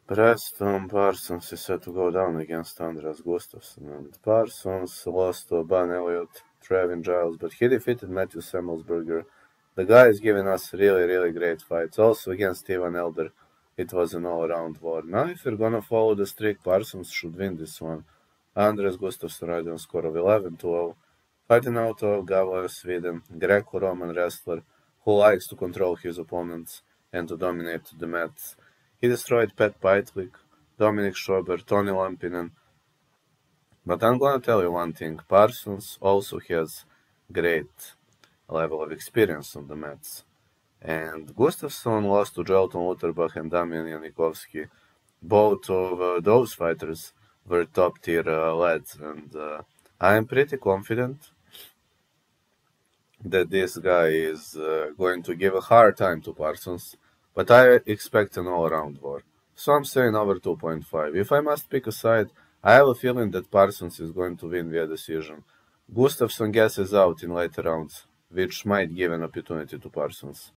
Preston Parsons is set to go down against Andreas Gustafsson, and Parsons lost to Ben Elliott, Trevin Giles, but he defeated Matthew Semmelsberger. The guy is giving us really great fights. Also against Steven Elder, it was an all-around war. Now if you're gonna follow the streak, Parsons should win this one. Andreas Gustafsson riding on score of 11-0. Fighting out of Gavle, Sweden, Greco-Roman wrestler who likes to control his opponents and to dominate the mats. He destroyed Pat Pytlik, Dominic Schober, Tony Lampinen. But I'm gonna tell you one thing, Parsons also has great level of experience on the mats. And Gustafsson lost to Jolton Lutherbach and Damian Janikovsky. Both of those fighters were top-tier lads, and I am pretty confident that this guy is going to give a hard time to Parsons, but I expect an all-around war. So I'm saying over 2.5. If I must pick a side, I have a feeling that Parsons is going to win via decision. Gustafsson gasses out in later rounds, which might give an opportunity to Parsons.